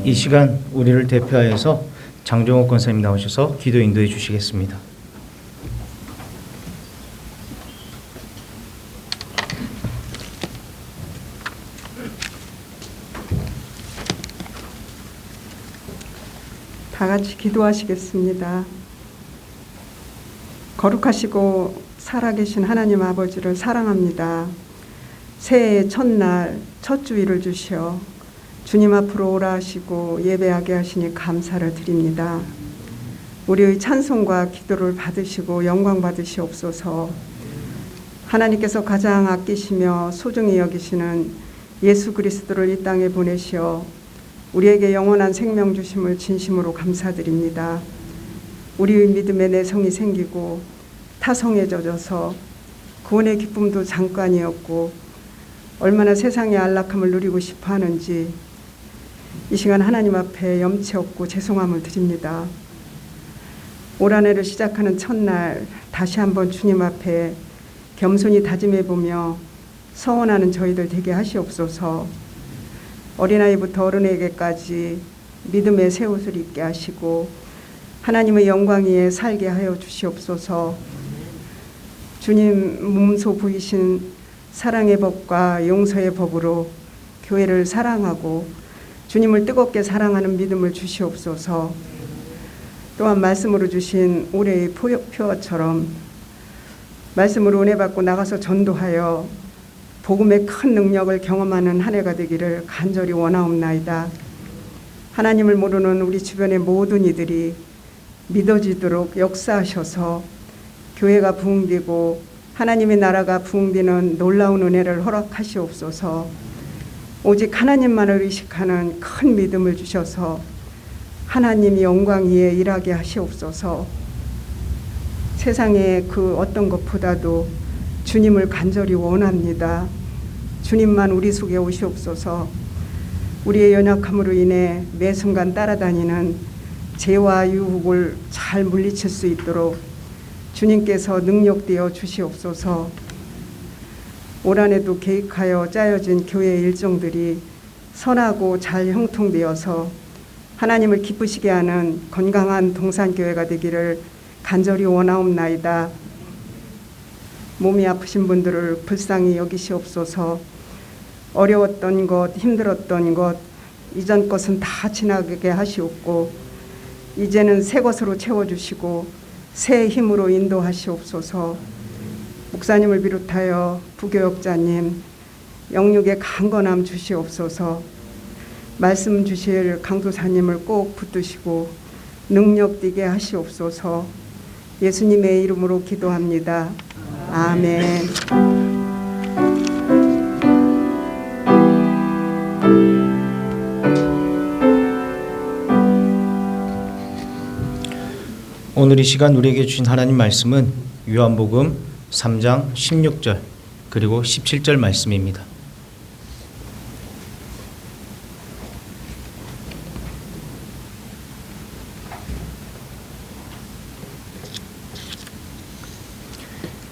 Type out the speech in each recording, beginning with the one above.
이 시간 우리를 대표하여서 장종옥 권사님 나오셔서 기도 인도해 주시겠습니다. 다 같이 기도하시겠습니다. 거룩하시고 살아계신 하나님 아버지를 사랑합니다. 새해의 첫날 첫 주일을 주시어 주님 앞으로 오라 하시고 예배하게 하시니 감사를 드립니다. 우리의 찬송과 기도를 받으시고 영광 받으시옵소서. 하나님께서 가장 아끼시며 소중히 여기시는 예수 그리스도를 이 땅에 보내시어 우리에게 영원한 생명 주심을 진심으로 감사드립니다. 우리의 믿음의 내성이 생기고 타성에 젖어서 구원의 기쁨도 잠깐이었고 얼마나 세상의 안락함을 누리고 싶어 하는지 이 시간 하나님 앞에 염치 없고 죄송함을 드립니다. 올 한 해를 시작하는 첫날 다시 한번 주님 앞에 겸손히 다짐해보며 서원하는 저희들 되게 하시옵소서. 어린아이부터 어른에게까지 믿음의 새 옷을 입게 하시고 하나님의 영광 위에 살게 하여 주시옵소서. 주님 몸소 보이신 사랑의 법과 용서의 법으로 교회를 사랑하고 주님을 뜨겁게 사랑하는 믿음을 주시옵소서. 또한 말씀으로 주신 올해의 표어처럼 말씀으로 은혜 받고 나가서 전도하여 복음의 큰 능력을 경험하는 한 해가 되기를 간절히 원하옵나이다. 하나님을 모르는 우리 주변의 모든 이들이 믿어지도록 역사하셔서 교회가 부흥되고 하나님의 나라가 부흥되는 놀라운 은혜를 허락하시옵소서. 오직 하나님만을 의식하는 큰 믿음을 주셔서 하나님이 영광 위에 일하게 하시옵소서. 세상의 그 어떤 것보다도 주님을 간절히 원합니다. 주님만 우리 속에 오시옵소서. 우리의 연약함으로 인해 매 순간 따라다니는 죄와 유혹을 잘 물리칠 수 있도록 주님께서 능력되어 주시옵소서. 올 한 해도 계획하여 짜여진 교회의 일정들이 선하고 잘 형통되어서 하나님을 기쁘시게 하는 건강한 동산교회가 되기를 간절히 원하옵나이다. 몸이 아프신 분들을 불쌍히 여기시옵소서. 어려웠던 것, 힘들었던 것, 이전 것은 다 지나가게 하시옵고 이제는 새 것으로 채워주시고 새 힘으로 인도하시옵소서. 목사님을 비롯하여 부교역자님, 영육의 강건함 주시옵소서. 말씀 주실 강도사님을 꼭 붙드시고 능력 띠게 하시옵소서. 예수님의 이름으로 기도합니다. 아멘. 오늘 이 시간 우리에게 주신 하나님 말씀은 요한복음 3장 16절 그리고 17절 말씀입니다.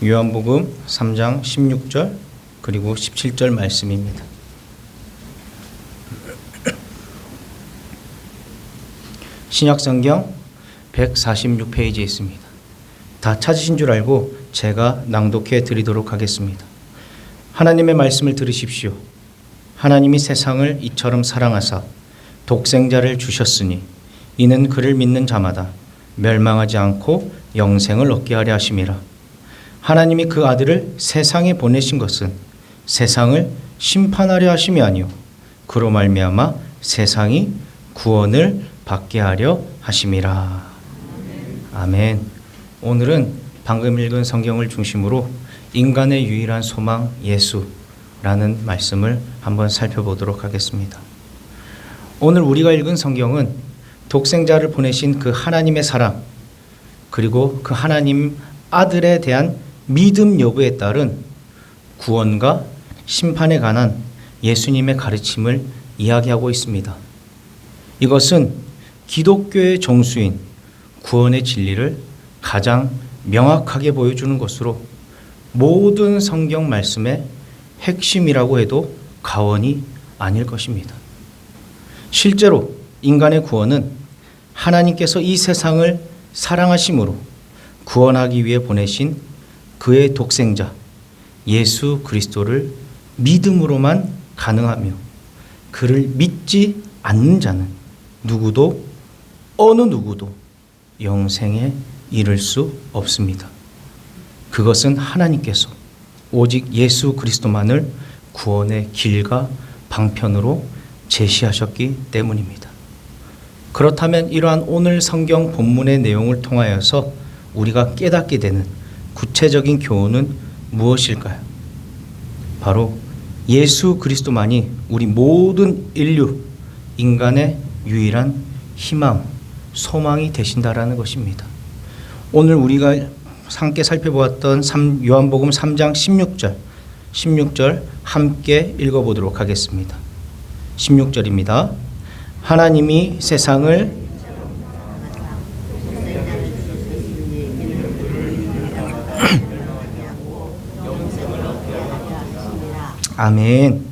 요한복음 3장 16절 그리고 17절 말씀입니다. 신약성경 146페이지에 있습니다. 다 찾으신 줄 알고 제가 낭독해 드리도록 하겠습니다. 하나님의 말씀을 들으십시오. 하나님이 세상을 이처럼 사랑하사 독생자를 주셨으니 이는 그를 믿는 자마다 멸망하지 않고 영생을 얻게 하려 하심이라. 하나님이 그 아들을 세상에 보내신 것은 세상을 심판하려 하심이 아니요 그로 말미암아 세상이 구원을 받게 하려 하심이라. 아멘. 오늘은 방금 읽은 성경을 중심으로 인간의 유일한 소망 예수라는 말씀을 한번 살펴보도록 하겠습니다. 오늘 우리가 읽은 성경은 독생자를 보내신 그 하나님의 사랑 그리고 그 하나님 아들에 대한 믿음 여부에 따른 구원과 심판에 관한 예수님의 가르침을 이야기하고 있습니다. 이것은 기독교의 정수인 구원의 진리를 가장 명확하게 보여주는 것으로 모든 성경 말씀의 핵심이라고 해도 과언이 아닐 것입니다. 실제로 인간의 구원은 하나님께서 이 세상을 사랑하심으로 구원하기 위해 보내신 그의 독생자 예수 그리스도를 믿음으로만 가능하며 그를 믿지 않는 자는 누구도 어느 누구도 영생에 이를 수 없습니다. 그것은 하나님께서 오직 예수 그리스도만을 구원의 길과 방편으로 제시하셨기 때문입니다. 그렇다면 이러한 오늘 성경 본문의 내용을 통하여서 우리가 깨닫게 되는 구체적인 교훈은 무엇일까요? 바로 예수 그리스도만이 우리 모든 인류, 인간의 유일한 희망, 소망이 되신다라는 것입니다. 오늘 우리가 함께 살펴보았던 요한복음 3장 16절 함께 읽어보도록 하겠습니다. 16절입니다. 하나님이 세상을 아멘.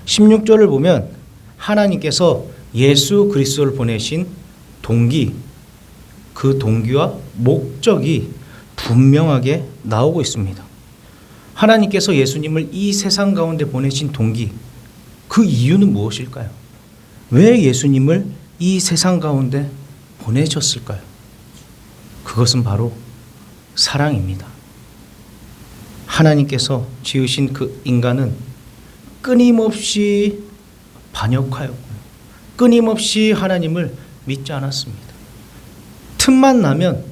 16절을 보면 하나님께서 예수 그리스도를 보내신 동기, 그 동기와 목적이 분명하게 나오고 있습니다. 하나님께서 예수님을 이 세상 가운데 보내신 동기, 그 이유는 무엇일까요? 왜 예수님을 이 세상 가운데 보내셨을까요? 그것은 바로 사랑입니다. 하나님께서 지으신 그 인간은 끊임없이 반역하였고요. 끊임없이 하나님을 믿지 않았습니다. 틈만 나면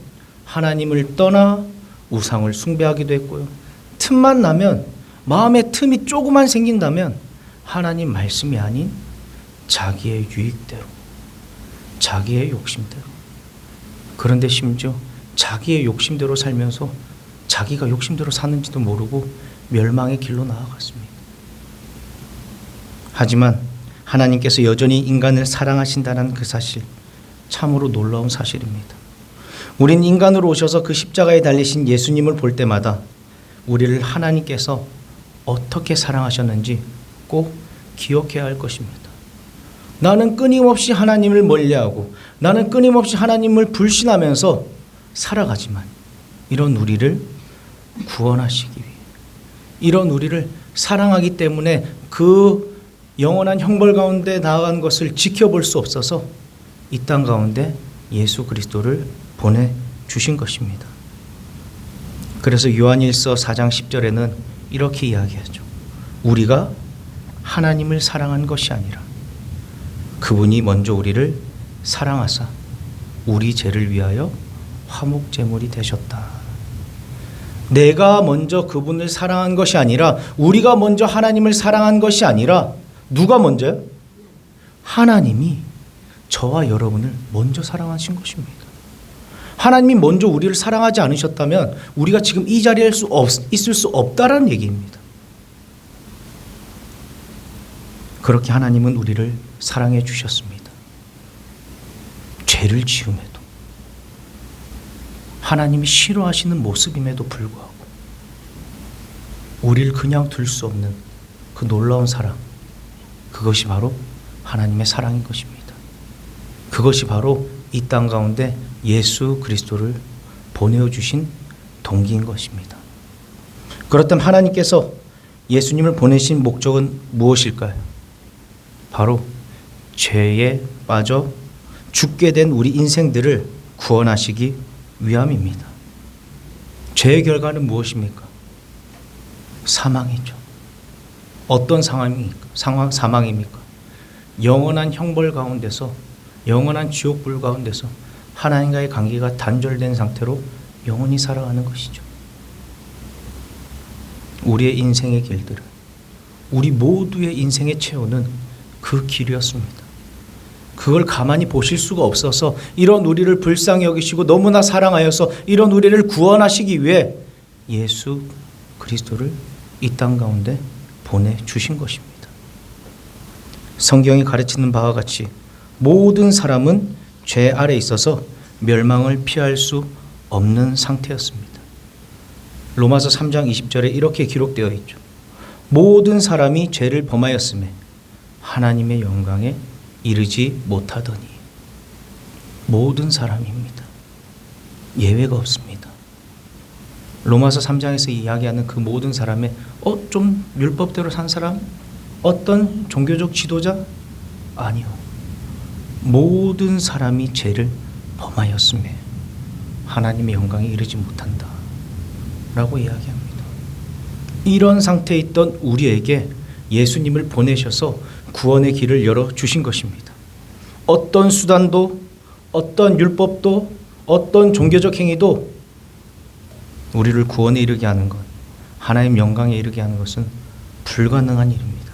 하나님을 떠나 우상을 숭배하기도 했고요. 틈만 나면 마음에 틈이 조금만 생긴다면 하나님 말씀이 아닌 자기의 유익대로, 자기의 욕심대로, 그런데 심지어 자기의 욕심대로 살면서 자기가 욕심대로 사는지도 모르고 멸망의 길로 나아갔습니다. 하지만 하나님께서 여전히 인간을 사랑하신다는 그 사실, 참으로 놀라운 사실입니다. 우린 인간으로 오셔서 그 십자가에 달리신 예수님을 볼 때마다 우리를 하나님께서 어떻게 사랑하셨는지 꼭 기억해야 할 것입니다. 나는 끊임없이 하나님을 멀리하고 나는 끊임없이 하나님을 불신하면서 살아가지만 이런 우리를 구원하시기 위해, 이런 우리를 사랑하기 때문에 그 영원한 형벌 가운데 나아간 것을 지켜볼 수 없어서 이 땅 가운데 예수 그리스도를 보내주신 것입니다. 그래서 요한일서 4장 10절에는 이렇게 이야기하죠. 우리가 하나님을 사랑한 것이 아니라 그분이 먼저 우리를 사랑하사 우리 죄를 위하여 화목제물이 되셨다. 내가 먼저 그분을 사랑한 것이 아니라, 우리가 먼저 하나님을 사랑한 것이 아니라 누가 먼저요? 하나님이 저와 여러분을 먼저 사랑하신 것입니다. 하나님이 먼저 우리를 사랑하지 않으셨다면 우리가 지금 이 자리에 있을 수 없다라는 얘기입니다. 그렇게 하나님은 우리를 사랑해 주셨습니다. 죄를 지음에도, 하나님이 싫어하시는 모습임에도 불구하고 우리를 그냥 둘 수 없는 그 놀라운 사랑, 그것이 바로 하나님의 사랑인 것입니다. 그것이 바로 이 땅 가운데 예수 그리스도를 보내주신 동기인 것입니다. 그렇다면 하나님께서 예수님을 보내신 목적은 무엇일까요? 바로 죄에 빠져 죽게 된 우리 인생들을 구원하시기 위함입니다. 죄의 결과는 무엇입니까? 사망이죠. 어떤 사망입니까? 영원한 형벌 가운데서, 영원한 지옥불 가운데서 하나님과의 관계가 단절된 상태로 영원히 살아가는 것이죠. 우리의 인생의 길들은, 우리 모두의 인생의 최후는 그 길이었습니다. 그걸 가만히 보실 수가 없어서 이런 우리를 불쌍히 여기시고 너무나 사랑하여서 이런 우리를 구원하시기 위해 예수 그리스도를 이 땅 가운데 보내주신 것입니다. 성경이 가르치는 바와 같이 모든 사람은 죄 아래 있어서 멸망을 피할 수 없는 상태였습니다. 로마서 3장 20절에 이렇게 기록되어 있죠. 모든 사람이 죄를 범하였음에 하나님의 영광에 이르지 못하더니. 모든 사람입니다. 예외가 없습니다. 로마서 3장에서 이야기하는 그 모든 사람의 좀 율법대로 산 사람? 어떤 종교적 지도자? 아니요. 모든 사람이 죄를 범하였음에 하나님의 영광에 이르지 못한다 라고 이야기합니다. 이런 상태에 있던 우리에게 예수님을 보내셔서 구원의 길을 열어주신 것입니다. 어떤 수단도, 어떤 율법도, 어떤 종교적 행위도 우리를 구원에 이르게 하는 것, 하나님 영광에 이르게 하는 것은 불가능한 일입니다.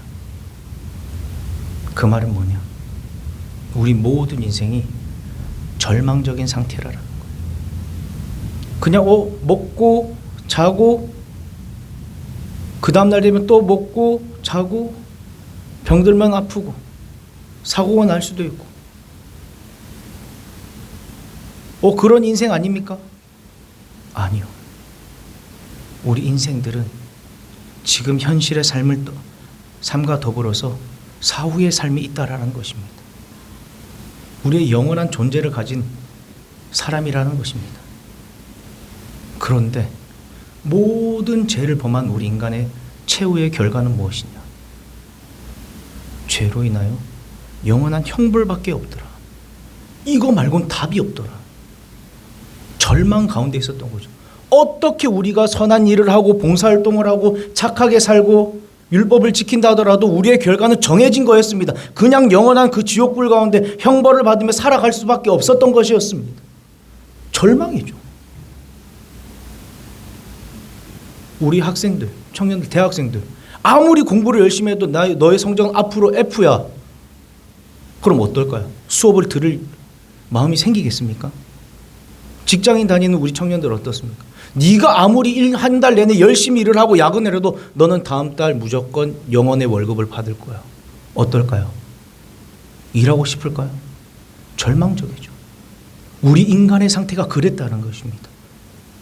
그 말은 뭐냐? 우리 모든 인생이 절망적인 상태라는 거예요. 그냥 먹고 자고 그 다음날 되면 또 먹고 자고 병들면 아프고 사고가 날 수도 있고 그런 인생 아닙니까? 아니요. 우리 인생들은 지금 현실의 삶과 더불어서 사후의 삶이 있다라는 것입니다. 우리의 영원한 존재를 가진 사람이라는 것입니다. 그런데 모든 죄를 범한 우리 인간의 최후의 결과는 무엇이냐? 죄로 인하여 영원한 형벌밖에 없더라. 이거 말고는 답이 없더라. 절망 가운데 있었던 거죠. 어떻게 우리가 선한 일을 하고 봉사활동을 하고 착하게 살고 율법을 지킨다 하더라도 우리의 결과는 정해진 거였습니다. 그냥 영원한 그 지옥불 가운데 형벌을 받으며 살아갈 수밖에 없었던 것이었습니다. 절망이죠. 우리 학생들, 청년들, 대학생들 아무리 공부를 열심히 해도 너의 성적은 앞으로 F야. 그럼 어떨까요? 수업을 들을 마음이 생기겠습니까? 직장인 다니는 우리 청년들 어떻습니까? 네가 아무리 한 달 내내 열심히 일을 하고 야근을 해도 너는 다음 달 무조건 영원의 월급을 받을 거야. 어떨까요? 일하고 싶을까요? 절망적이죠. 우리 인간의 상태가 그랬다는 것입니다.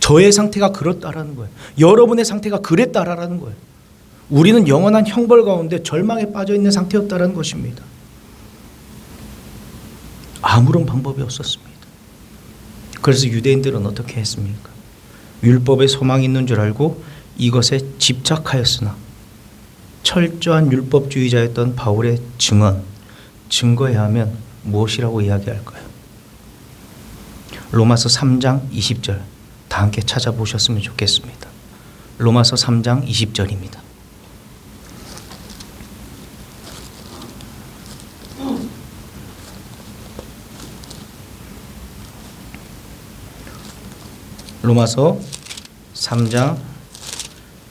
저의 상태가 그렇다라는 거예요. 여러분의 상태가 그랬다라는 거예요. 우리는 영원한 형벌 가운데 절망에 빠져 있는 상태였다라는 것입니다. 아무런 방법이 없었습니다. 그래서 유대인들은 어떻게 했습니까? 율법에 소망이 있는 줄 알고 이것에 집착하였으나 철저한 율법주의자였던 바울의 증거에 하면 무엇이라고 이야기할까요? 로마서 3장 20절 다 함께 찾아보셨으면 좋겠습니다. 로마서 3장 20절입니다. 로마서 3장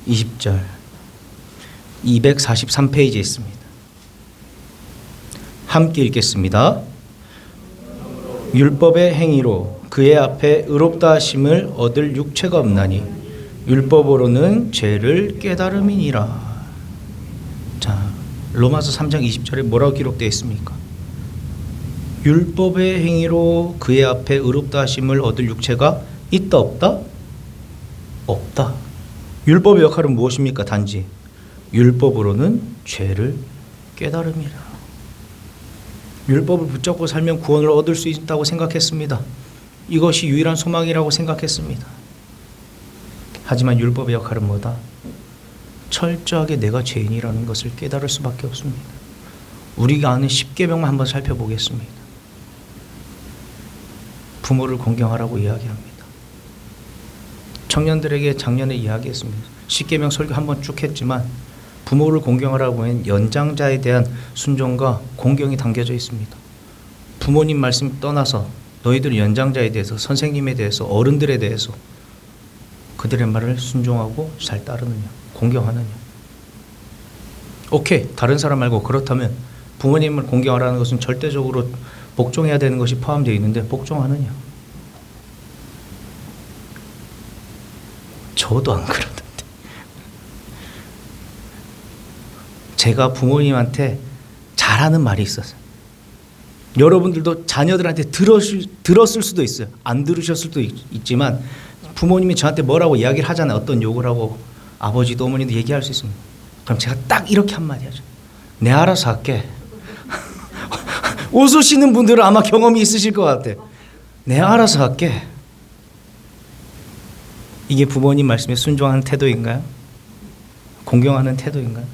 20절 243페이지에 있습니다. 함께 읽겠습니다. 율법의 행위로 그의 앞에 의롭다 하심을 얻을 육체가 없나니 율법으로는 죄를 깨달음이니라. 자, 로마서 3장 20절에 뭐라고 기록되어 있습니까? 율법의 행위로 그의 앞에 의롭다 하심을 얻을 육체가 있다 없다? 없다. 율법의 역할은 무엇입니까? 단지 율법으로는 죄를 깨달음이라. 율법을 붙잡고 살면 구원을 얻을 수 있다고 생각했습니다. 이것이 유일한 소망이라고 생각했습니다. 하지만 율법의 역할은 뭐다? 철저하게 내가 죄인이라는 것을 깨달을 수밖에 없습니다. 우리가 아는 10계명만 한번 살펴보겠습니다. 부모를 공경하라고 이야기합니다. 청년들에게 작년에 이야기했습니다. 10계명 설교 한번 쭉 했지만 부모를 공경하라고 하면 연장자에 대한 순종과 공경이 담겨져 있습니다. 부모님 말씀 떠나서 너희들은 연장자에 대해서, 선생님에 대해서, 어른들에 대해서 그들의 말을 순종하고 잘 따르느냐, 공경하느냐. 오케이, 다른 사람 말고 그렇다면 부모님을 공경하라는 것은 절대적으로 복종해야 되는 것이 포함되어 있는데 복종하느냐? 저도 안 그러는데. 제가 부모님한테 잘하는 말이 있었어요. 여러분들도 자녀들한테 들었을 수도 있어요. 안 들으셨을 수도 있지만 부모님이 저한테 뭐라고 이야기를 하잖아요. 어떤 욕을 하고 아버지도 어머니도 얘기할 수 있습니다. 그럼 제가 딱 이렇게 한마디 하죠. 내 알아서 할게. 웃으시는 분들은 아마 경험이 있으실 것 같아요. 내가 알아서 할게. 이게 부모님 말씀에 순종하는 태도인가요? 공경하는 태도인가요?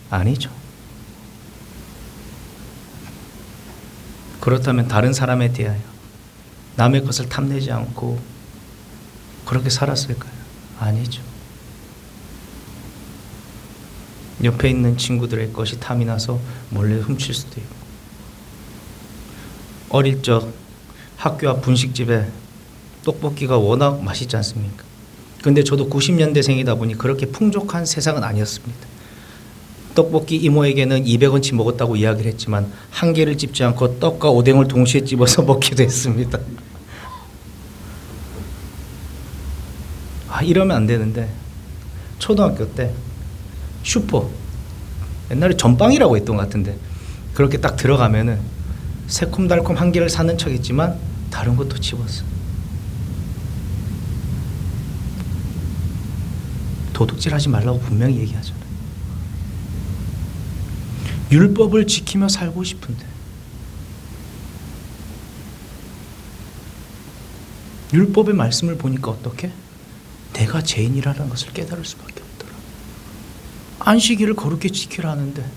아니죠. 그렇다면 다른 사람에 대하여 남의 것을 탐내지 않고 그렇게 살았을까요? 아니죠. 옆에 있는 친구들의 것이 탐이 나서 몰래 훔칠 수도 있고, 어릴 적 학교 앞 분식집에 떡볶이가 워낙 맛있지 않습니까? 근데 저도 90년대생이다 보니 그렇게 풍족한 세상은 아니었습니다. 떡볶이 이모에게는 200원치 먹었다고 이야기를 했지만 한 개를 찝지 않고 떡과 오뎅을 동시에 집어서 먹기도 했습니다. 이러면 안 되는데, 초등학교 때 슈퍼, 옛날에 전빵이라고 했던 것 같은데, 그렇게 딱 들어가면은 새콤달콤 한 개를 사는 척했지만 다른 것도 집었어. 도둑질하지 말라고 분명히 얘기하잖아요. 율법을 지키며 살고 싶은데, 율법의 말씀을 보니까 어떻게? 내가 죄인이라는 것을 깨달을 수밖에 없더라. 안식일을 거룩히 지키라는데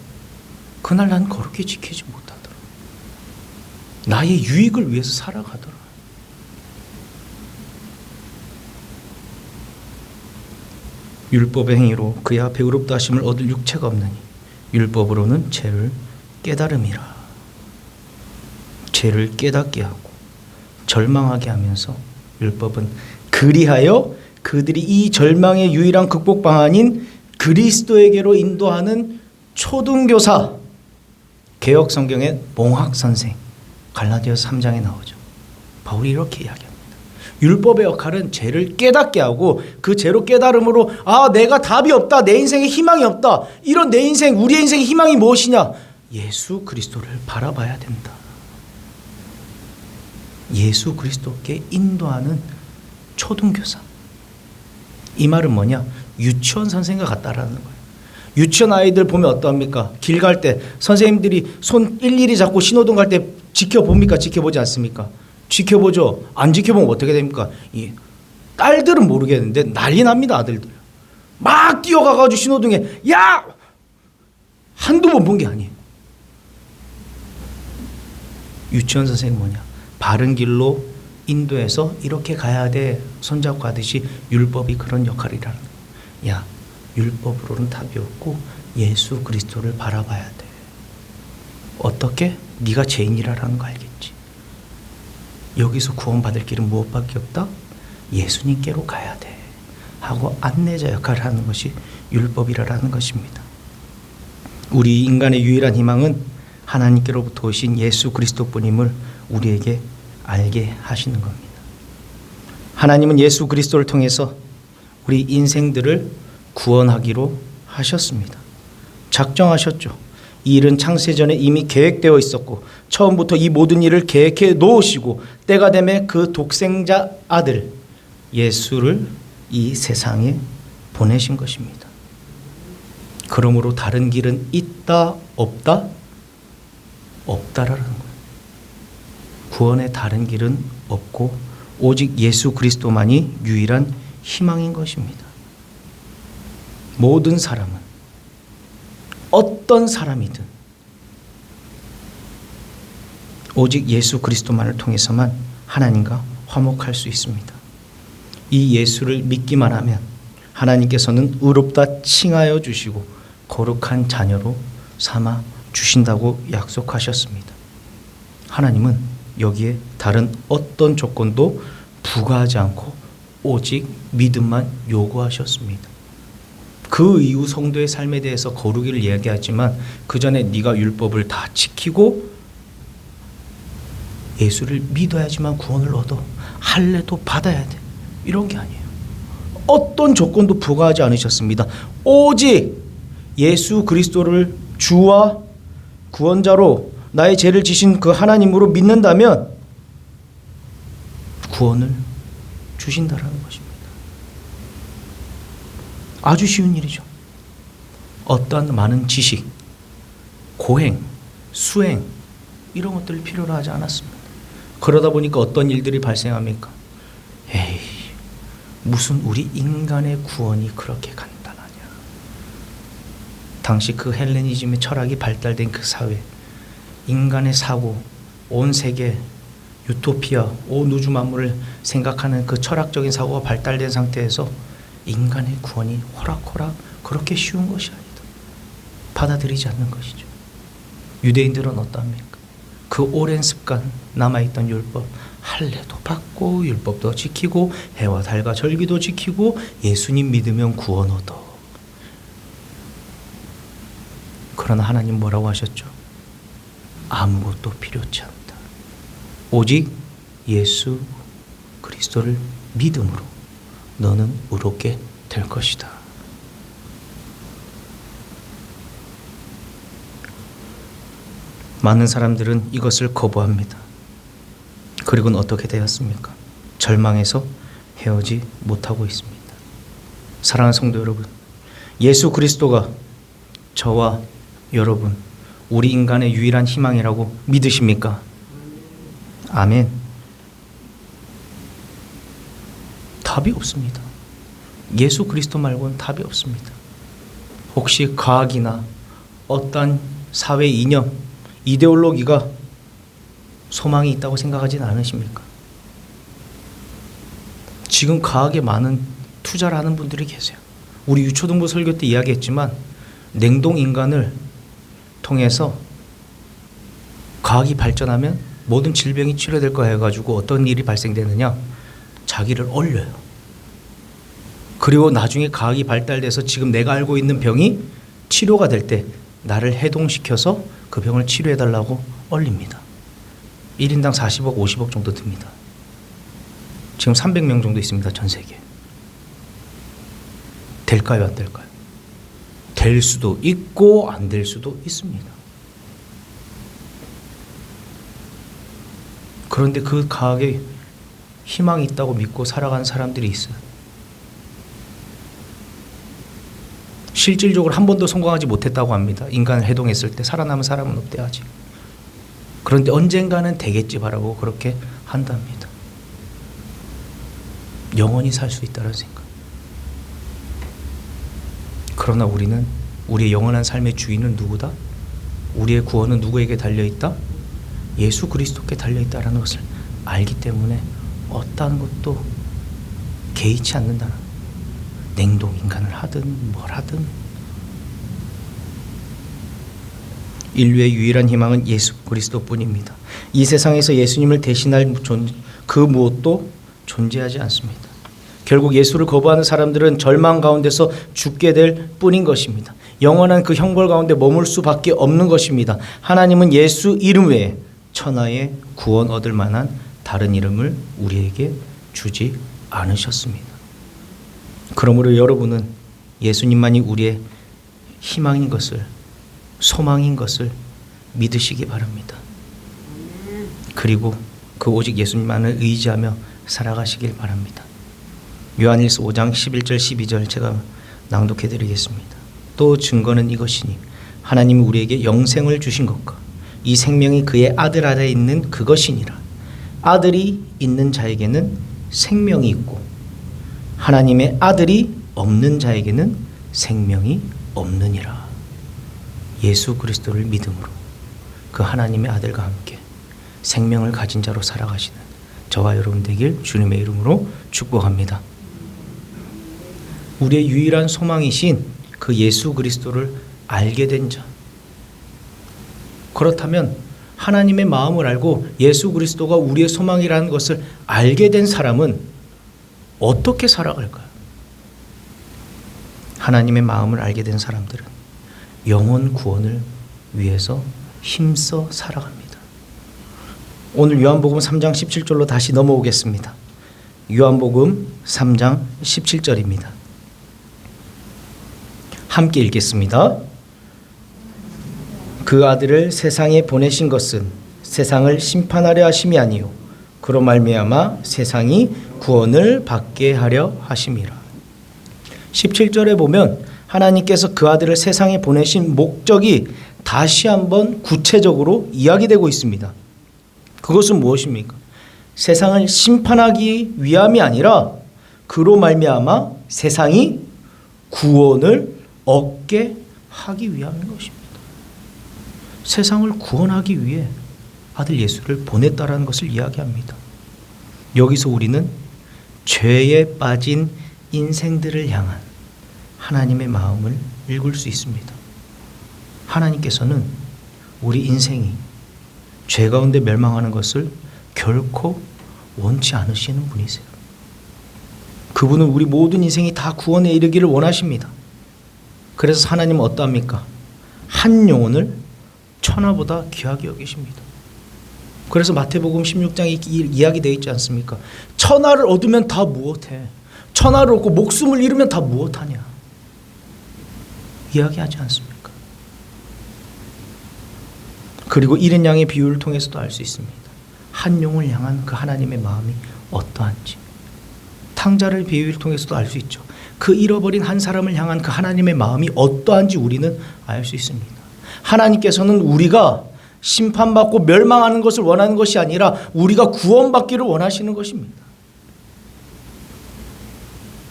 그날 난 거룩히 지키지 못하더라. 나의 유익을 위해서 살아가더라. 율법의 행위로 그의 앞에 의롭다 하심을 얻을 육체가 없느니 율법으로는 죄를 깨달음이라. 죄를 깨닫게 하고 절망하게 하면서 율법은 그리하여 그들이 이 절망의 유일한 극복 방안인 그리스도에게로 인도하는 초등교사, 개역 성경의 몽학 선생, 갈라디아서 3장에 나오죠. 바울이 이렇게 이야기합니다. 율법의 역할은 죄를 깨닫게 하고 그 죄로 깨달음으로 내가 답이 없다, 내 인생에 희망이 없다, 이런 내 인생, 우리의 인생의 희망이 무엇이냐? 예수 그리스도를 바라봐야 된다. 예수 그리스도께 인도하는 초등교사. 이 말은 뭐냐? 유치원 선생과 같다라는 거예요. 유치원 아이들 보면 어떠합니까? 길 갈 때 선생님들이 손 일일이 잡고 신호등 갈 때 지켜봅니까? 지켜보지 않습니까? 지켜보죠. 안 지켜보면 어떻게 됩니까? 이 딸들은 모르겠는데 난리 납니다. 아들들 막 뛰어가가지고 신호등에 야! 한두 번 본 게 아니에요. 유치원 선생은 뭐냐? 바른 길로 인도해서 이렇게 가야 돼 손잡고 하듯이 율법이 그런 역할이라는 거야. 야, 율법으로는 답이 없고 예수 그리스도를 바라봐야 돼. 어떻게? 네가 죄인이라는 거 알겠지? 여기서 구원받을 길은 무엇밖에 없다? 예수님께로 가야 돼 하고 안내자 역할을 하는 것이 율법이라는 것입니다. 우리 인간의 유일한 희망은 하나님께로부터 오신 예수 그리스도뿐임을 우리에게 알게 하시는 겁니다. 하나님은 예수 그리스도를 통해서 우리 인생들을 구원하기로 하셨습니다. 작정하셨죠. 이 일은 창세전에 이미 계획되어 있었고 처음부터 이 모든 일을 계획해 놓으시고 때가 되면 그 독생자 아들 예수를 이 세상에 보내신 것입니다. 그러므로 다른 길은 있다 없다? 없다라는 거예요. 구원의 다른 길은 없고 오직 예수 그리스도만이 유일한 희망인 것입니다. 모든 사람은 어떤 사람이든 오직 예수 그리스도만을 통해서만 하나님과 화목할 수 있습니다. 이 예수를 믿기만 하면 하나님께서는 의롭다 칭하여 주시고 거룩한 자녀로 삼아 주신다고 약속하셨습니다. 하나님은 여기에 다른 어떤 조건도 부과하지 않고 오직 믿음만 요구하셨습니다. 그 이후 성도의 삶에 대해서 거룩이를 이야기하지만 그 전에 네가 율법을 다 지키고 예수를 믿어야지만 구원을 얻어 할례도 받아야 돼, 이런 게 아니에요. 어떤 조건도 부과하지 않으셨습니다. 오직 예수 그리스도를 주와 구원자로 나의 죄를 지신 그 하나님으로 믿는다면 구원을 주신다라는 것입니다. 아주 쉬운 일이죠. 어떠한 많은 지식, 고행, 수행 이런 것들을 필요로 하지 않았습니다. 그러다 보니까 어떤 일들이 발생합니까? 에이, 무슨 우리 인간의 구원이 그렇게 간단하냐. 당시 그 헬레니즘의 철학이 발달된 그 사회, 인간의 사고, 온 세계, 유토피아, 온 우주 만물을 생각하는 그 철학적인 사고가 발달된 상태에서 인간의 구원이 호락호락 그렇게 쉬운 것이 아니다. 받아들이지 않는 것이죠. 유대인들은 어떠합니까? 그 오랜 습관, 남아있던 율법, 할례도 받고 율법도 지키고 해와 달과 절기도 지키고 예수님 믿으면 구원 얻어. 그러나 하나님 뭐라고 하셨죠? 아무것도 필요치 않다. 오직 예수 그리스도를 믿음으로 너는 의롭게 될 것이다. 많은 사람들은 이것을 거부합니다. 그리고는 어떻게 되었습니까? 절망해서 헤어지 못하고 있습니다. 사랑하는 성도 여러분, 예수 그리스도가 저와 여러분, 우리 인간의 유일한 희망이라고 믿으십니까? 아멘. 답이 없습니다. 예수 그리스도 말고는 답이 없습니다. 혹시 과학이나 어떤 사회 이념, 이데올로기가 소망이 있다고 생각하지는 않으십니까? 지금 과학에 많은 투자를 하는 분들이 계세요. 우리 유초등부 설교 때 이야기했지만 냉동 인간을 통해서 과학이 발전하면 모든 질병이 치료될 거 해가지고 어떤 일이 발생되느냐? 자기를 얼려요. 그리고 나중에 과학이 발달돼서 지금 내가 알고 있는 병이 치료가 될 때 나를 해동시켜서 그 병을 치료해달라고 얼립니다. 1인당 40억, 50억 정도 듭니다. 지금 300명 정도 있습니다. 전 세계. 될까요? 안 될까요? 될 수도 있고 안 될 수도 있습니다. 그런데 그 과학에 희망이 있다고 믿고 살아가는 사람들이 있어요. 실질적으로 한 번도 성공하지 못했다고 합니다. 인간을 해동했을 때 살아남은 사람은 없대 아직. 그런데 언젠가는 되겠지 바라고 그렇게 한답니다. 영원히 살 수 있다는 생각. 그러나 우리는 우리의 영원한 삶의 주인은 누구다? 우리의 구원은 누구에게 달려있다? 예수 그리스도께 달려있다는 것을 알기 때문에 어떠한 것도 개의치 않는다는, 냉동 인간을 하든 뭘 하든. 인류의 유일한 희망은 예수 그리스도뿐입니다. 이 세상에서 예수님을 대신할 그 무엇도 존재하지 않습니다. 결국 예수를 거부하는 사람들은 절망 가운데서 죽게 될 뿐인 것입니다. 영원한 그 형벌 가운데 머물 수밖에 없는 것입니다. 하나님은 예수 이름 외에 천하에 구원 얻을 만한 다른 이름을 우리에게 주지 않으셨습니다. 그러므로 여러분은 예수님만이 우리의 희망인 것을, 소망인 것을 믿으시기 바랍니다. 그리고 그 오직 예수님만을 의지하며 살아가시길 바랍니다. 요한일서 5장 11절 12절 제가 낭독해 드리겠습니다. 또 증거는 이것이니 하나님이 우리에게 영생을 주신 것과 이 생명이 그의 아들 안에 있는 그것이니라. 아들이 있는 자에게는 생명이 있고 하나님의 아들이 없는 자에게는 생명이 없느니라. 예수 그리스도를 믿음으로 그 하나님의 아들과 함께 생명을 가진 자로 살아가시는 저와 여러분 되길 주님의 이름으로 축복합니다. 우리의 유일한 소망이신 그 예수 그리스도를 알게 된 자, 그렇다면 하나님의 마음을 알고 예수 그리스도가 우리의 소망이라는 것을 알게 된 사람은 어떻게 살아갈까요? 하나님의 마음을 알게 된 사람들은 영혼 구원을 위해서 힘써 살아갑니다. 오늘 요한복음 3장 17절로 다시 넘어오겠습니다. 요한복음 3장 17절입니다. 함께 읽겠습니다. 그 아들을 세상에 보내신 것은 세상을 심판하려 하심이 아니요 그로 말미암아 세상이 구원을 받게 하려 하심이라. 17절에 보면 하나님께서 그 아들을 세상에 보내신 목적이 다시 한번 구체적으로 이야기되고 있습니다. 그것은 무엇입니까? 세상을 심판하기 위함이 아니라 그로 말미암아 세상이 구원을 얻게 하기 위함인 것입니다. 세상을 구원하기 위해 아들 예수를 보냈다라는 것을 이야기합니다. 여기서 우리는 죄에 빠진 인생들을 향한 하나님의 마음을 읽을 수 있습니다. 하나님께서는 우리 인생이 죄 가운데 멸망하는 것을 결코 원치 않으시는 분이세요. 그분은 우리 모든 인생이 다 구원에 이르기를 원하십니다. 그래서 하나님은 어떠합니까? 한 영혼을 천하보다 귀하게 여기십니다. 그래서 마태복음 16장에 이야기되어 있지 않습니까? 천하를 얻으면 다 무엇해? 천하를 얻고 목숨을 잃으면 다 무엇하냐? 이야기하지 않습니까? 그리고 이른 양의 비유를 통해서도 알 수 있습니다. 한 영혼을 향한 그 하나님의 마음이 어떠한지. 탕자를 비유를 통해서도 알 수 있죠. 그 잃어버린 한 사람을 향한 그 하나님의 마음이 어떠한지 우리는 알 수 있습니다. 하나님께서는 우리가 심판받고 멸망하는 것을 원하는 것이 아니라 우리가 구원받기를 원하시는 것입니다.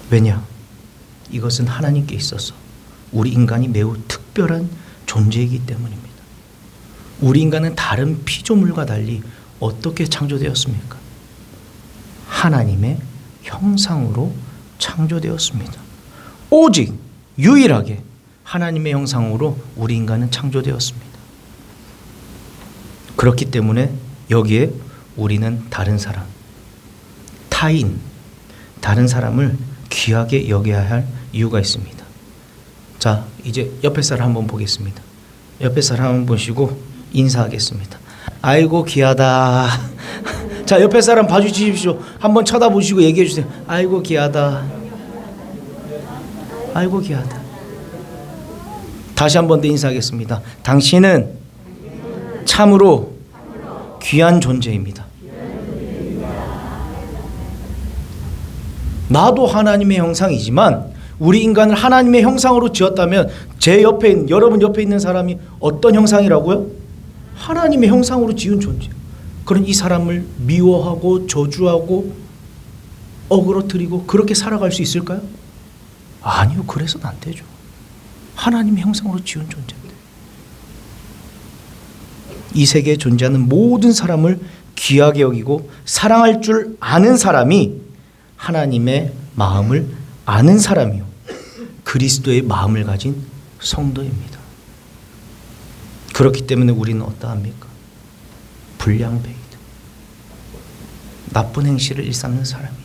왜냐? 이것은 하나님께 있어서 우리 인간이 매우 특별한 존재이기 때문입니다. 우리 인간은 다른 피조물과 달리 어떻게 창조되었습니까? 하나님의 형상으로 창조되었습니다. 오직 유일하게 하나님의 형상으로 우리 인간은 창조되었습니다. 그렇기 때문에 여기에 우리는 다른 사람, 타인, 다른 사람을 귀하게 여겨야 할 이유가 있습니다. 자, 이제 옆에 사람 한번 보겠습니다. 옆에 사람 한번 보시고 인사하겠습니다. 아이고 귀하다. 자, 옆에 사람 봐주십시오. 한번 쳐다보시고 얘기해 주세요. 아이고 귀하다. 아이고 귀하다. 다시 한 번 더 인사하겠습니다. 당신은 참으로 귀한 존재입니다. 나도 하나님의 형상이지만 우리 인간을 하나님의 형상으로 지었다면 제 옆에 있는, 여러분 옆에 있는 사람이 어떤 형상이라고요? 하나님의 형상으로 지은 존재. 그런 이 사람을 미워하고 저주하고 어그러뜨리고 그렇게 살아갈 수 있을까요? 아니요. 그래서는 안 되죠. 하나님의 형상으로 지은 존재인데. 이 세계에 존재하는 모든 사람을 귀하게 여기고 사랑할 줄 아는 사람이 하나님의 마음을 아는 사람이요, 그리스도의 마음을 가진 성도입니다. 그렇기 때문에 우리는 어떠합니까? 불량배이든 나쁜 행실을 일삼는 사람이든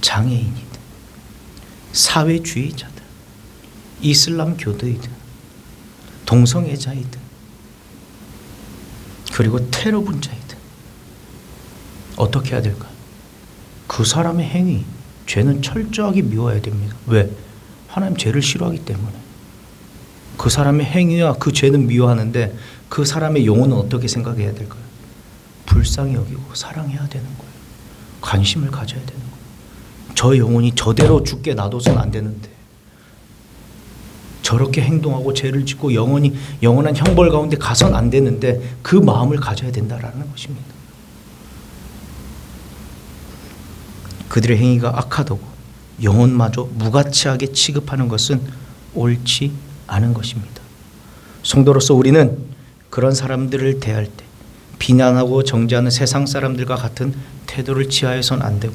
장애인이든 사회주의자든 이슬람 교도이든 동성애자이든 그리고 테러 분자이든 어떻게 해야 될까요? 그 사람의 행위, 죄는 철저하게 미워야 됩니다. 왜? 하나님 죄를 싫어하기 때문에. 그 사람의 행위와 그 죄는 미워하는데 그 사람의 영혼은 어떻게 생각해야 될까요? 불쌍히 여기고 사랑해야 되는 거예요. 관심을 가져야 되는 거예요. 저 영혼이 저대로 죽게 놔둬서는 안 되는데 저렇게 행동하고 죄를 짓고 영원한 형벌 가운데 가선 안 되는데 그 마음을 가져야 된다라는 것입니다. 그들의 행위가 악하다고 영혼마저 무가치하게 취급하는 것은 옳지 않은 것입니다. 성도로서 우리는 그런 사람들을 대할 때 비난하고 정죄하는 세상 사람들과 같은 태도를 취하여서는 안 되고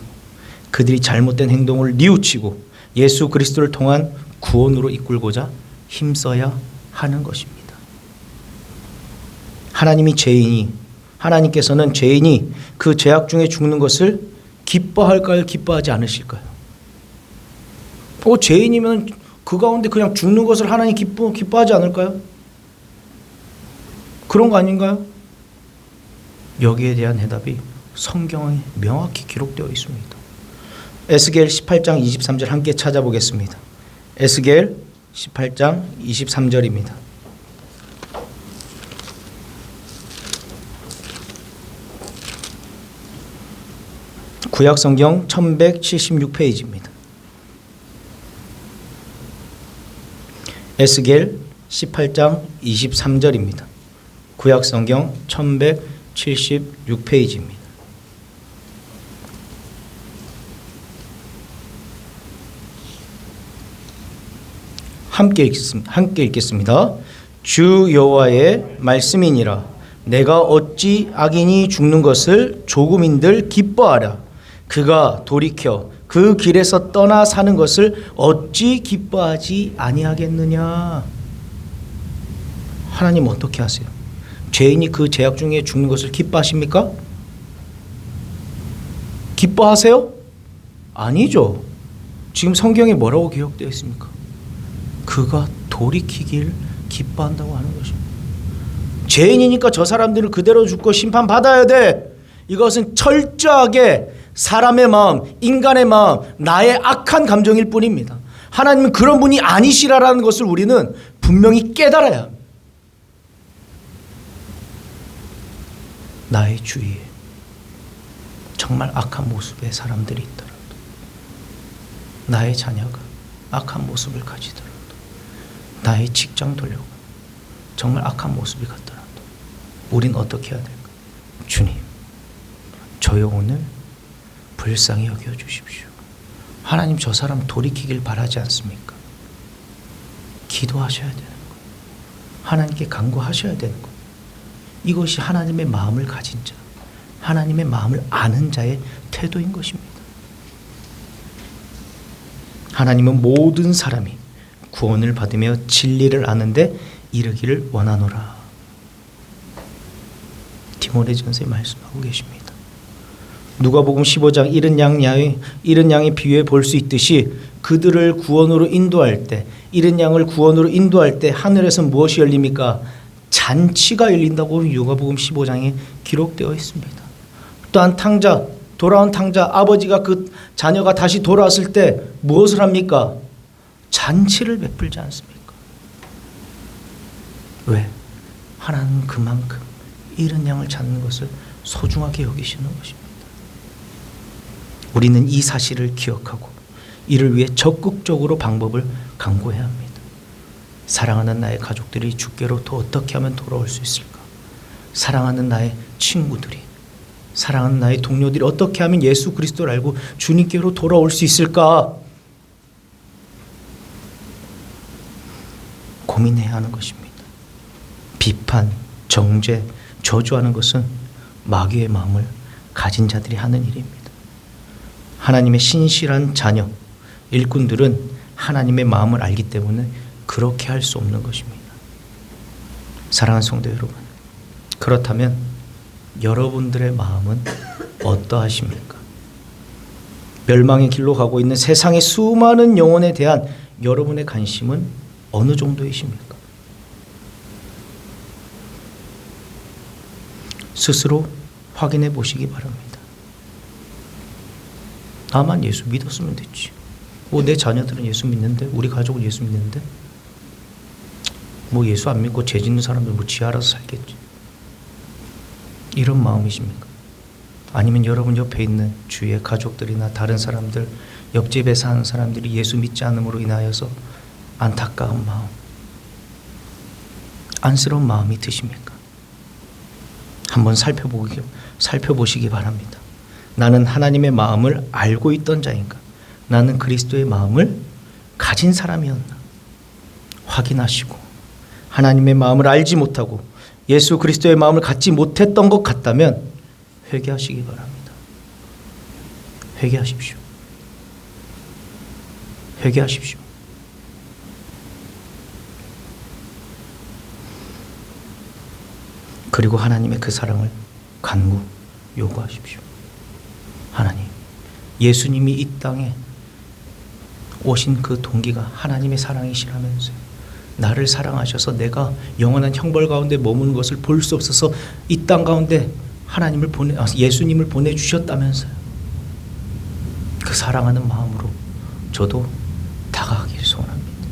그들이 잘못된 행동을 뉘우치고 예수 그리스도를 통한 구원으로 이끌고자 힘써야 하는 것입니다. 하나님께서는 죄인이 그 죄악 중에 죽는 것을 기뻐할까요? 기뻐하지 않으실까요? 죄인이면 그 가운데 그냥 죽는 것을 하나님 기뻐하지 않을까요? 그런 거 아닌가요? 여기에 대한 해답이 성경에 명확히 기록되어 있습니다. 에스겔 18장 23절 함께 찾아보겠습니다. 에스겔 18장 23절입니다. 구약성경 1176페이지입니다. 에스겔 18장 23절입니다. 구약성경 1176페이지입니다. 함께 읽겠습니다. 주 여호와의 말씀이니라. 내가 어찌 악인이 죽는 것을 조금인들 기뻐하랴. 그가 돌이켜 그 길에서 떠나 사는 것을 어찌 기뻐하지 아니하겠느냐. 하나님 어떻게 하세요? 죄인이 그 죄악 중에 죽는 것을 기뻐하십니까? 기뻐하세요? 아니죠. 지금 성경에 뭐라고 기록되어 있습니까? 그가 돌이키길 기뻐한다고 하는 것입니다. 죄인이니까 저 사람들을 그대로 죽고 심판받아야 돼. 이것은 철저하게 사람의 마음, 인간의 마음, 나의 악한 감정일 뿐입니다. 하나님은 그런 분이 아니시라는 것을 우리는 분명히 깨달아야 합니다. 나의 주위에 정말 악한 모습의 사람들이 있더라도, 나의 자녀가 악한 모습을 가지더라도, 나의 직장 동료가 정말 악한 모습이 같더라도 우린 어떻게 해야 될까? 주님, 저 영혼을 불쌍히 여겨주십시오. 하나님, 저 사람 돌이키길 바라지 않습니까? 기도하셔야 되는 거예요. 하나님께 간구하셔야 되는 거예요. 이것이 하나님의 마음을 가진 자, 하나님의 마음을 아는 자의 태도인 것입니다. 하나님은 모든 사람이 구원을 받으며 진리를 아는데 이르기를 원하노라. 디모데전서에 말씀하고 계십니다. 누가복음 15장 잃은 양의 비유에 볼 수 있듯이 그들을 구원으로 인도할 때, 잃은 양을 구원으로 인도할 때 하늘에서 무엇이 열립니까? 잔치가 열린다고 누가복음 15장에 기록되어 있습니다. 또한 돌아온 탕자 아버지가 그 자녀가 다시 돌아왔을 때 무엇을 합니까? 잔치를 베풀지 않습니까? 왜? 하나님은 그만큼 잃은 양을 찾는 것을 소중하게 여기시는 것입니다. 우리는 이 사실을 기억하고 이를 위해 적극적으로 방법을 강구해야 합니다. 사랑하는 나의 가족들이 주께로 또 어떻게 하면 돌아올 수 있을까? 사랑하는 나의 친구들이, 사랑하는 나의 동료들이 어떻게 하면 예수 그리스도를 알고 주님께로 돌아올 수 있을까? 고민해야 하는 것입니다. 비판, 정죄, 저주하는 것은 마귀의 마음을 가진 자들이 하는 일입니다. 하나님의 신실한 자녀, 일꾼들은 하나님의 마음을 알기 때문에 그렇게 할 수 없는 것입니다. 사랑하는 성도 여러분, 그렇다면 여러분들의 마음은 어떠하십니까? 멸망의 길로 가고 있는 세상의 수많은 영혼에 대한 여러분의 관심은 어느 정도이십니까? 스스로 확인해 보시기 바랍니다. 나만 예수 믿었으면 됐지. 내 자녀들은 예수 믿는데, 우리 가족은 예수 믿는데, 예수 안 믿고 죄 짓는 사람들 지 알아서 살겠지. 이런 마음이십니까? 아니면 여러분 옆에 있는 주위의 가족들이나 다른 사람들, 옆집에 사는 사람들이 예수 믿지 않음으로 인하여서 안타까운 마음, 안쓰러운 마음이 드십니까? 한번 살펴보시기 바랍니다. 나는 하나님의 마음을 알고 있던 자인가? 나는 그리스도의 마음을 가진 사람이었나? 확인하시고, 하나님의 마음을 알지 못하고 예수 그리스도의 마음을 갖지 못했던 것 같다면 회개하시기 바랍니다. 회개하십시오. 회개하십시오. 그리고 하나님의 그 사랑을 간구 요구하십시오. 하나님, 예수님이 이 땅에 오신 그 동기가 하나님의 사랑이시라면서요. 나를 사랑하셔서 내가 영원한 형벌 가운데 머무는 것을 볼 수 없어서 이 땅 가운데 예수님을 보내주셨다면서요. 그 사랑하는 마음으로 저도 다가가기를 소원합니다.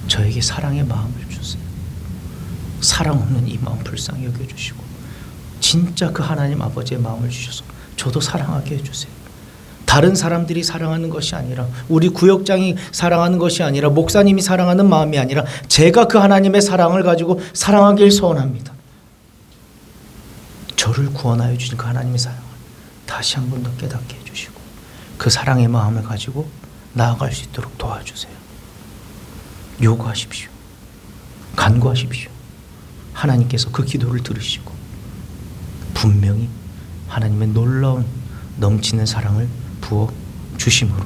저에게 사랑의 마음을 주세요. 사랑 없는 이 마음 불쌍히 여겨주시고 진짜 그 하나님 아버지의 마음을 주셔서 저도 사랑하게 해주세요. 다른 사람들이 사랑하는 것이 아니라, 우리 구역장이 사랑하는 것이 아니라, 목사님이 사랑하는 마음이 아니라 제가 그 하나님의 사랑을 가지고 사랑하길 소원합니다. 저를 구원하여 주신 그 하나님의 사랑을 다시 한 번 더 깨닫게 해주시고 그 사랑의 마음을 가지고 나아갈 수 있도록 도와주세요. 요구하십시오. 간구하십시오. 하나님께서 그 기도를 들으시고 분명히 하나님의 놀라운 넘치는 사랑을 부어 주심으로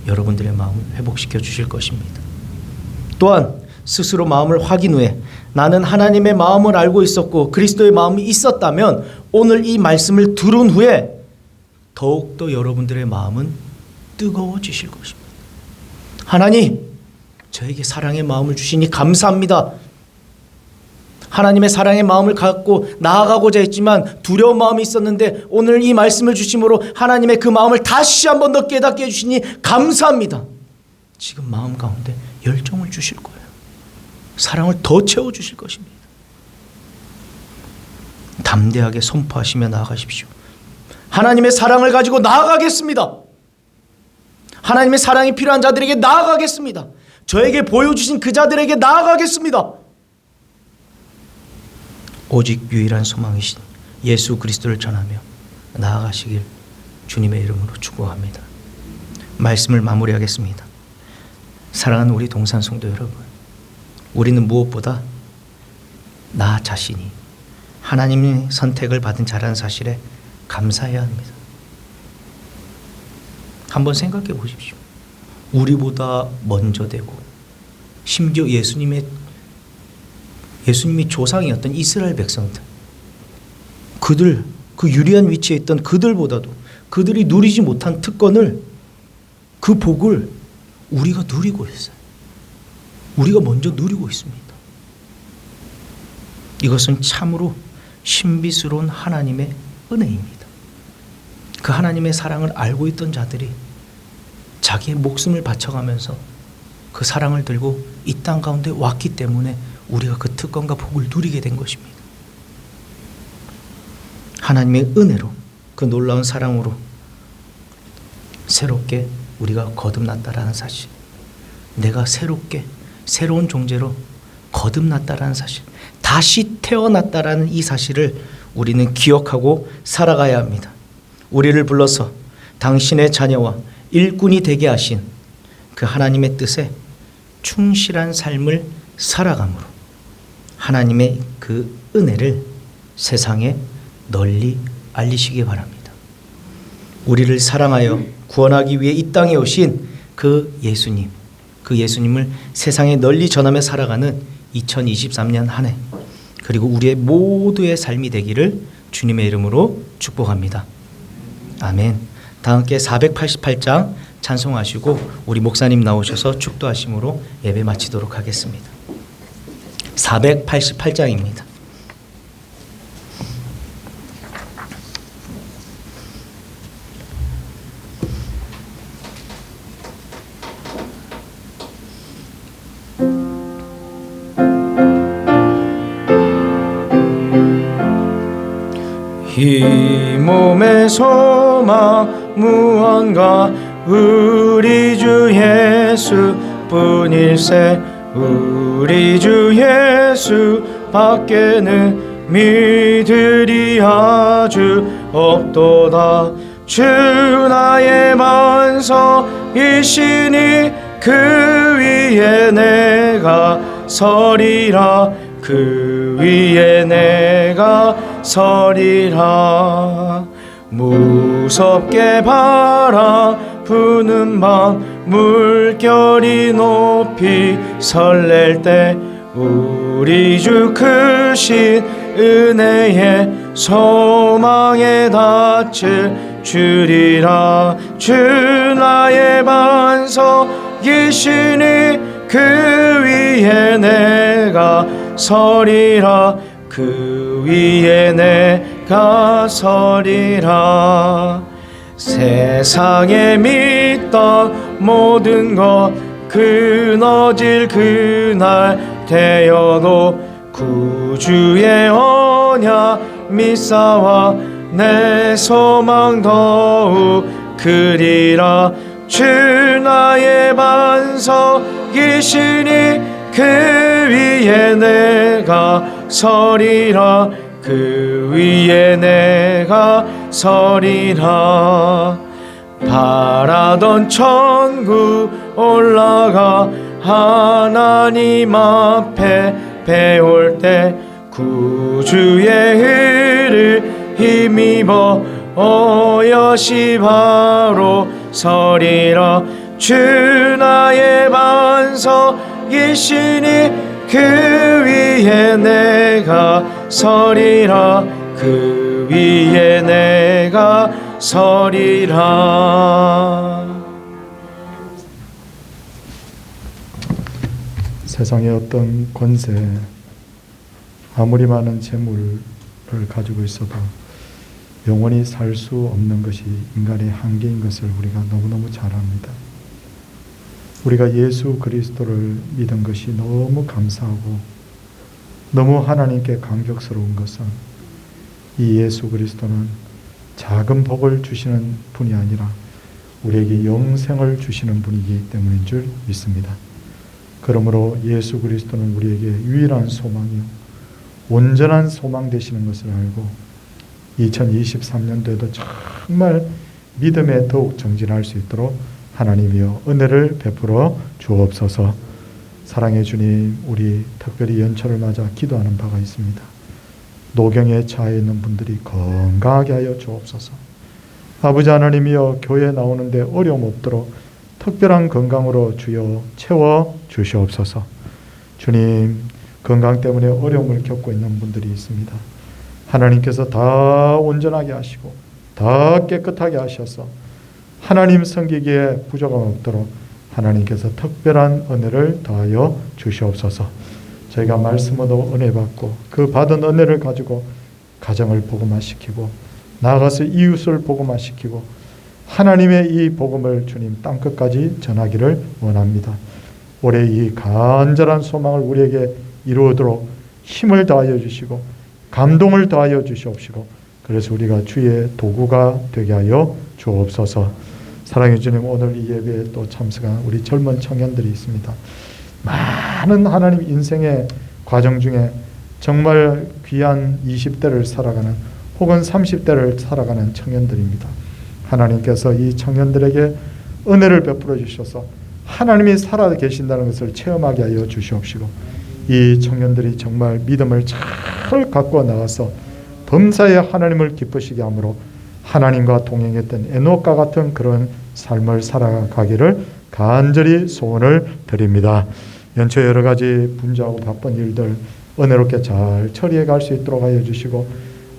여러분들의 마음을 회복시켜 주실 것입니다. 또한 스스로 마음을 확인 후에 나는 하나님의 마음을 알고 있었고 그리스도의 마음이 있었다면 오늘 이 말씀을 들은 후에 더욱더 여러분들의 마음은 뜨거워지실 것입니다. 하나님, 저에게 사랑의 마음을 주시니 감사합니다. 하나님의 사랑의 마음을 갖고 나아가고자 했지만 두려운 마음이 있었는데 오늘 이 말씀을 주심으로 하나님의 그 마음을 다시 한 번 더 깨닫게 해주시니 감사합니다. 지금 마음 가운데 열정을 주실 거예요. 사랑을 더 채워주실 것입니다. 담대하게 선포하시며 나아가십시오. 하나님의 사랑을 가지고 나아가겠습니다. 하나님의 사랑이 필요한 자들에게 나아가겠습니다. 저에게 보여주신 그 자들에게 나아가겠습니다. 오직 유일한 소망이신 예수 그리스도를 전하며 나아가시길 주님의 이름으로 축복합니다. 말씀을 마무리하겠습니다. 사랑하는 우리 동산 성도 여러분, 우리는 무엇보다 나 자신이 하나님의 선택을 받은 자라는 사실에 감사해야 합니다. 한번 생각해 보십시오. 우리보다 먼저 되고 심지어 예수님이 조상이었던 이스라엘 백성들, 그들 그 유리한 위치에 있던 그들보다도 그들이 누리지 못한 특권을, 그 복을 우리가 누리고 있어요. 우리가 먼저 누리고 있습니다. 이것은 참으로 신비스러운 하나님의 은혜입니다. 그 하나님의 사랑을 알고 있던 자들이 자기의 목숨을 바쳐가면서 그 사랑을 들고 이 땅 가운데 왔기 때문에 우리가 그 특권과 복을 누리게 된 것입니다. 하나님의 은혜로, 그 놀라운 사랑으로 새롭게 우리가 거듭났다라는 사실, 내가 새로운 존재로 거듭났다라는 사실, 다시 태어났다라는 이 사실을 우리는 기억하고 살아가야 합니다. 우리를 불러서 당신의 자녀와 일꾼이 되게 하신 그 하나님의 뜻에 충실한 삶을 살아감으로 하나님의 그 은혜를 세상에 널리 알리시기 바랍니다. 우리를 사랑하여 구원하기 위해 이 땅에 오신 그 예수님을 세상에 널리 전하며 살아가는 2023년 한 해, 그리고 우리의 모두의 삶이 되기를 주님의 이름으로 축복합니다. 아멘. 다 함께 488장 찬송하시고 우리 목사님 나오셔서 축도하심으로 예배 마치도록 하겠습니다. 488장입니다. 이 몸의 소망 무언가 우리 주 예수 뿐일세. 우리 주 예수 밖에는 믿으리 아주 없도다. 주 나의 반석이시니 그 위에 내가 서리라. 그 위에 내가 서리라. 무섭게 바라부는 밤 물결이 높이 설렐 때 우리 주 크신 은혜의 소망에 닿을 주리라. 주 나의 반석이시니 그 위에 내가 서리라. 그 위에 내가 서리라. 세상에 믿던 모든 것 끊어질 그날 되어도 구주의 언약 믿사와 내 소망 더욱 크리라. 주 나의 반석이시니 그 위에 내가 서리라. 그 위에 내가 서리라. 바라던 천국 올라가 하나님 앞에 배울 때 구주의 의를 힘입어 오롯이 바로 서리라. 주 나의 반석이시니 그 위에 내가 서리라. 그 위에 내가 서리라. 세상의 어떤 권세, 아무리 많은 재물을 가지고 있어도 영원히 살 수 없는 것이 인간의 한계인 것을 우리가 너무너무 잘 압니다. 우리가 예수 그리스도를 믿은 것이 너무 감사하고 너무 하나님께 감격스러운 것은 이 예수 그리스도는 작은 복을 주시는 분이 아니라 우리에게 영생을 주시는 분이기 때문인 줄 믿습니다. 그러므로 예수 그리스도는 우리에게 유일한 소망이요 온전한 소망 되시는 것을 알고 2023년도에도 정말 믿음에 더욱 정진할 수 있도록 하나님이여 은혜를 베풀어 주옵소서. 사랑의 주님, 우리 특별히 연초를 맞아 기도하는 바가 있습니다. 노경에 처해 있는 분들이 건강하게 하여 주옵소서. 아버지 하나님이여 교회에 나오는데 어려움 없도록 특별한 건강으로 주여 채워 주시옵소서. 주님, 건강 때문에 어려움을 겪고 있는 분들이 있습니다. 하나님께서 다 온전하게 하시고 다 깨끗하게 하셔서 하나님 섬기기에 부족함 없도록 하나님께서 특별한 은혜를 더하여 주시옵소서. 저희가 말씀 얻어 은혜 받고 그 받은 은혜를 가지고 가정을 복음화시키고 나아가서 이웃을 복음화시키고 하나님의 이 복음을 주님 땅끝까지 전하기를 원합니다. 올해 이 간절한 소망을 우리에게 이루도록 힘을 더하여 주시고 감동을 더하여 주시옵시고 그래서 우리가 주의 도구가 되게 하여 주옵소서. 사랑해 주님, 오늘 이 예배에 또 참석한 우리 젊은 청년들이 있습니다. 많은 하나님 인생의 과정 중에 정말 귀한 20대를 살아가는 혹은 30대를 살아가는 청년들입니다. 하나님께서 이 청년들에게 은혜를 베풀어 주셔서 하나님이 살아 계신다는 것을 체험하게 하여 주시옵시고 이 청년들이 정말 믿음을 잘 갖고 나가서 범사에 하나님을 기쁘시게 함으로 하나님과 동행했던 에녹과 같은 그런 삶을 살아가기를 간절히 소원을 드립니다. 연초 여러 가지 분주하고 바쁜 일들 은혜롭게 잘 처리해 갈 수 있도록 하여 주시고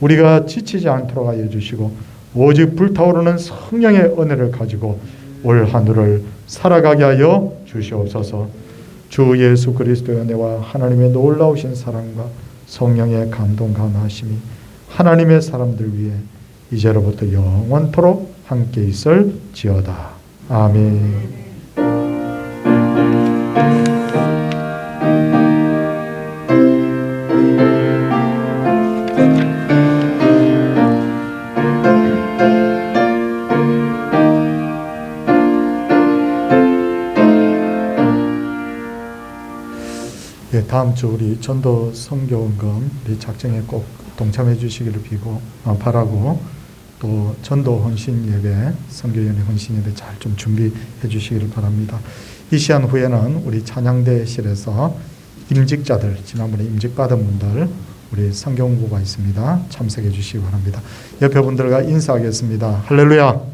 우리가 지치지 않도록 하여 주시고 오직 불타오르는 성령의 은혜를 가지고 올 한 해를 살아가게 하여 주시옵소서. 주 예수 그리스도의 은혜와 하나님의 놀라우신 사랑과 성령의 감동 감화하심이 하나님의 사람들 위해 이제로부터 영원토록 함께 있을지어다. 아멘. 다음 주 우리 전도 선교원금 우리 작정에 꼭 동참해 주시기를 비고 바라고 또 전도 헌신 예배, 선교연회 헌신 예배 잘 좀 준비해 주시기를 바랍니다. 이 시간 후에는 우리 찬양대실에서 임직자들, 지난번에 임직받은 분들 우리 성경공부가 있습니다. 참석해 주시기 바랍니다. 옆에 분들과 인사하겠습니다. 할렐루야.